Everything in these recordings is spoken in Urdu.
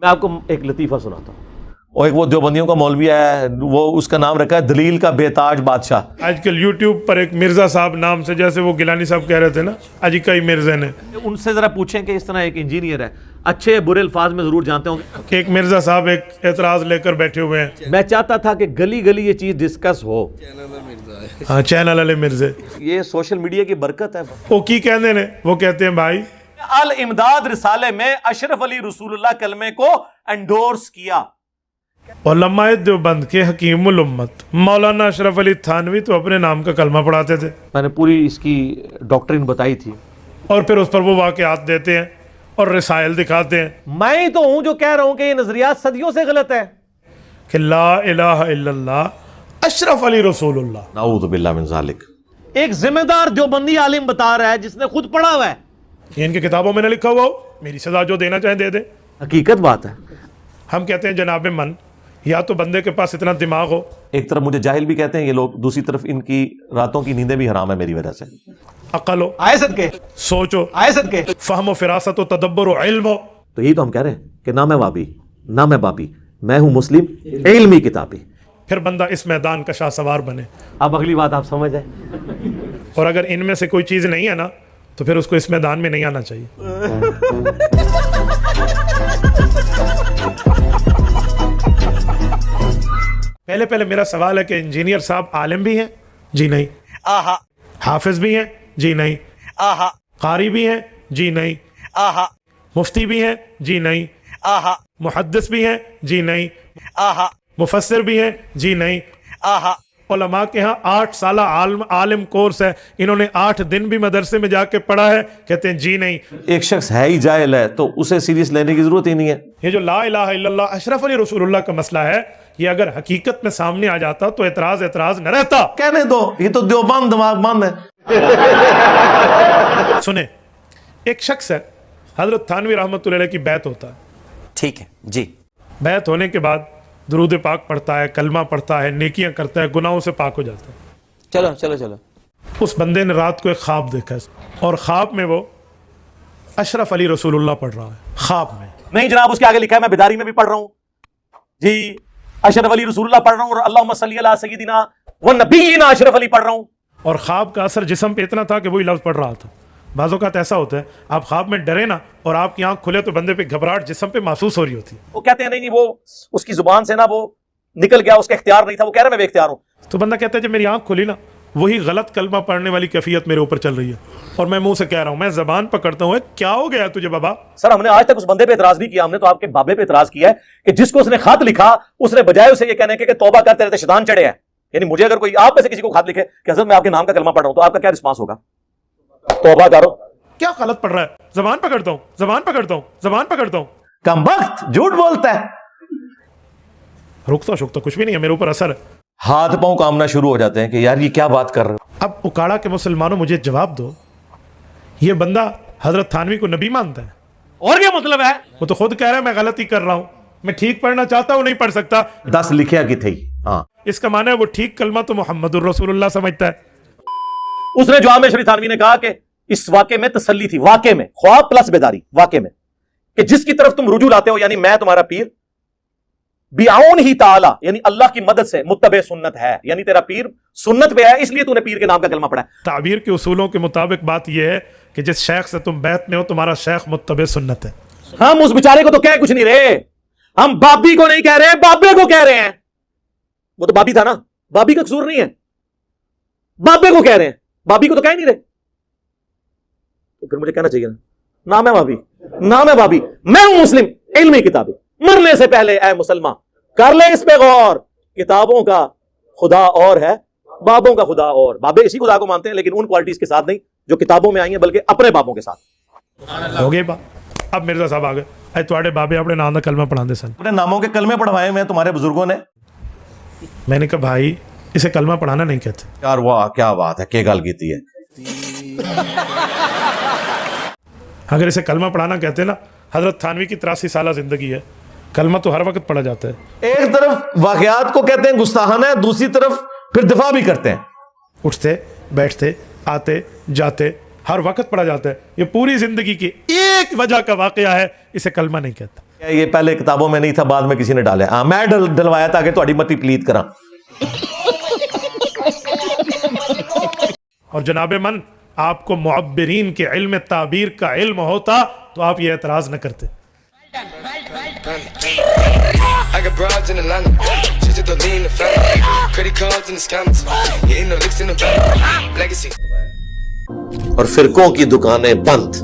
میں آپ کو ایک لطیفہ سناتا ہوں. اور ایک وہ دیوبندیوں کا مولوی ہے، وہ اس کا نام رکھا ہے دلیل کا بے تاج بادشاہ. آج کل یوٹیوب پر ایک مرزا صاحب نام سے، جیسے وہ گیلانی صاحب کہہ رہے تھے نا، آج کئی مرزے نے. ان سے ذرا پوچھیں کہ اس طرح ایک انجینئر ہے، اچھے برے الفاظ میں ضرور جانتے ہوں گے. کہ ایک مرزا صاحب ایک اعتراض لے کر بیٹھے ہوئے ہیں. میں چاہتا تھا کہ گلی گلی یہ چیز ڈسکس ہو. ہاں، چینل والے مرزے، یہ سوشل میڈیا کی برکت ہے. وہ کی کہنے نے، وہ کہتے ہیں بھائی الامداد رسالے میں اشرف علی رسول اللہ کلمے کو انڈورس کیا. علماء دیوبند کے حکیم الامت مولانا اشرف علی تھانوی تو اپنے نام کا کلمہ پڑھاتے تھے، میں نے پوری اس کی ڈاکٹرین بتائی تھی، اور پھر اس پر وہ واقعات دیتے ہیں اور رسائل دکھاتے ہیں. میں ہی تو ہوں جو کہہ رہا ہوں کہ یہ نظریات صدیوں سے غلط ہے. کہ لا الہ الا اللہ اشرف علی رسول اللہ. نعوذ باللہ من ذالک. ایک ذمہ دار دیوبندی عالم بتا رہا ہے جس نے خود پڑھا ہوا ہے. یہ ان کی کتابوں میں نہ لکھا ہوا ہو، میری سزا جو دینا چاہیں دے دے. حقیقت بات ہے. ہم کہتے ہیں جناب من، یا تو بندے کے پاس اتنا دماغ ہو. ایک طرف مجھے جاہل بھی کہتے ہیں یہ لوگ، دوسری طرف ان کی راتوں کی نیندیں بھی حرام ہے میری وجہ سے. عقل ہو، آئے صدقے، سوچ ہو، آئے صدقے. فہم و فراست و تدبر و علم ہو. تو یہی تو ہم کہہ رہے ہیں کہ نہ میں وابی نہ میں بابی، میں ہوں مسلم علمی کتابی. پھر بندہ اس میدان کا شاہ سوار بنے. اب اگلی بات آپ سمجھ جائیں. اور اگر ان میں سے کوئی چیز نہیں ہے نا تو پھر اس کو اس میدان میں نہیں آنا چاہیے. پہلے میرا سوال ہے کہ انجینئر صاحب عالم بھی ہیں؟ جی نہیں. آہا. حافظ بھی ہیں؟ جی نہیں. آہا. قاری بھی ہیں؟ جی نہیں. آہا. مفتی بھی ہیں؟ جی نہیں. آہا. محدث بھی ہیں؟ جی نہیں. آہا. مفسر بھی ہیں؟ جی نہیں. آہا. علماء کے ہاں 8 سالہ عالم کورس ہے، انہوں نے 8 دن بھی مدرسے میں جا کے پڑھا ہے، کہتے ہیں جی نہیں. ایک شخص ہے ہی جاہل ہے تو اسے سیریس لینے کی ضرورت ہی نہیں ہے. یہ جو لا الہ الا اللہ اشرف علی رسول اللہ کا مسئلہ ہے، یہ اگر حقیقت میں سامنے آ جاتا تو اعتراض نہ رہتا. کہنے دو، یہ تو دیوبند دماغ بند ہے. سنیں، ایک شخص ہے، حضرت تھانوی رحمۃ اللہ علیہ کی بیعت ہوتا ہے. ٹھیک ہے جی. بیعت ہونے کے بعد درود پاک پڑھتا ہے، کلمہ پڑھتا ہے، نیکیاں کرتا ہے، گناہوں سے پاک ہو جاتا ہے. چلو. اس بندے نے رات کو ایک خواب دیکھا ہے، اور خواب میں وہ اشرف علی رسول اللہ پڑھ رہا ہے. خواب میں نہیں جناب، اس کے آگے لکھا ہے میں بیداری میں بھی پڑھ رہا ہوں جی، اشرف علی رسول اللہ پڑھ رہا ہوں، اور اللہم صلی علی سیدنا و نبینا اشرف علی پڑھ رہا ہوں. اور خواب کا اثر جسم پہ اتنا تھا کہ وہی لفظ پڑھ رہا تھا. بعض اوقات ایسا ہوتا ہے آپ خواب میں ڈرے نا اور آپ کی آنکھ کھلے تو بندے پہ گھبراہٹ جسم پہ محسوس ہو رہی ہوتی ہے. وہ کہتے ہیں نہیں وہ اس کی زبان سے نا وہ نکل گیا، اس کا اختیار نہیں تھا، وہ کہہ رہا ہے میں بے اختیار ہوں. تو بندہ کہتا ہے جب میری آنکھ کھلی نا، وہی غلط کلمہ پڑھنے والی کیفیت میرے اوپر چل رہی ہے، اور میں منہ سے کہہ رہا ہوں، میں زبان پکڑتا ہوں، کیا ہو گیا تجھے بابا؟ سر ہم نے آج تک اس بندے پہ اعتراض نہیں کیا، ہم نے تو آپ کے بابے پہ اعتراض کیا ہے کہ جس کو اس نے خط لکھا، اس نے بجائے اسے یہ کہنے کے کہ توبہ کر تیرے تے شیطان چڑھے ہیں. یعنی مجھے اگر کوئی آپ میں سے کسی کو خط لکھے کہ حضرت میں آپ کے نام کا کلمہ پڑھ رہا ہوں، تو آپ کا کیا رسپانس ہوگا؟ توبہ کرو. کیا غلط پڑھ رہا ہے؟ زبان پکڑتا ہوں. کم وقت جھوٹ بولتا ہے. رکتا شکتا کچھ بھی نہیں ہے، میرے اوپر اثر ہے. ہاتھ پاؤں کامنا شروع ہو جاتے ہیں کہ یار یہ کیا بات کر رہے ہو. اب اکاڑا کے مسلمانوں مجھے جواب دو، یہ بندہ حضرت تھانوی کو نبی مانتا ہے؟ اور کیا مطلب ہے؟ وہ تو خود کہہ رہا ہے میں غلطی کر رہا ہوں، میں ٹھیک پڑھنا چاہتا ہوں، نہیں پڑھ سکتا. 10 لکھیا کی تھی. ہاں، اس کا معنی ہے وہ ٹھیک کلمہ تو محمد الرسول اللہ سمجھتا ہے. اس نے جواب میں شریف تھانوی نے کہا کہ اس واقعے میں تسلی تھی، واقعے میں خواب پلس بیداری، واقعے میں کہ جس کی طرف تم رجوع لاتے ہو، یعنی میں تمہارا پیر بیعون ہی تعالی، یعنی اللہ کی مدد سے متبع سنت ہے، یعنی تیرا پیر سنت پہ ہے، اس لیے تو نے پیر کے نام کا کلمہ پڑھا ہے. تعبیر کے اصولوں کے مطابق بات یہ ہے کہ جس شیخ سے تم بیعت میں ہو تمہارا شیخ متبع سنت ہے. ہم اس بیچارے کو تو کہہ کچھ نہیں رہے، ہم بابی کو نہیں کہہ رہے، بابے کو کہہ رہے ہیں. وہ تو بابی تھا نا، بابی کا قصور نہیں ہے، بابے کو کہہ رہے ہیں، بابی کو تو کہہ نہیں رہے. تو پھر مجھے کہنا چاہیے نا، نام ہے بابی، نام ہے بابی، میں ہوں مسلم علمی کتابی. مرنے سے پہلے اے مسلمان کر لے اس پہ غور، کتابوں کا خدا اور ہے، بابوں کا خدا اور. بابے اسی خدا کو مانتے ہیں لیکن ان کوالٹیز کے ساتھ نہیں جو کتابوں میں آئی ہیں، بلکہ اپنے بابوں کے ساتھ. ہو گئی بات. اب مرزا صاحب آ گئے، اے تواڈے بابے اپنے نام کا کلمہ پڑھا دے سن. اپنے ناموں کے کلمے پڑھوائے میں تمہارے بزرگوں نے. میں نے کہا بھائی اسے کلمہ پڑھانا نہیں کہتے. یار واہ کیا بات ہے، کیا گل کیتی ہے. اگر اسے کلمہ پڑھانا کہتے نا، حضرت تھانوی کی 83 سالہ زندگی ہے، کلمہ تو ہر وقت پڑھا جاتا ہے. ایک طرف واقعات کو کہتے ہیں گستاخانہ ہے، دوسری طرف پھر دفاع بھی کرتے ہیں. اٹھتے بیٹھتے آتے جاتے ہر وقت پڑھا جاتا ہے. یہ پوری زندگی کی ایک وجہ کا واقعہ ہے، اسے کلمہ نہیں کہتا. یہ پہلے کتابوں میں نہیں تھا, بعد میں کسی نے ڈالا. ہاں میں ڈلوایا تاکہ تھوڑی متی پلیت کراں. اور جناب من آپ کو معبرین کے علم تعبیر کا علم ہوتا تو آپ یہ اعتراض نہ کرتے. I got broads in Atlanta, just to lean in the family, credit cards in the scammers, hitting the licks in the back, legacy. اور فرقوں کی دکانیں بند.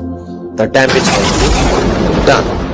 The damage has been done.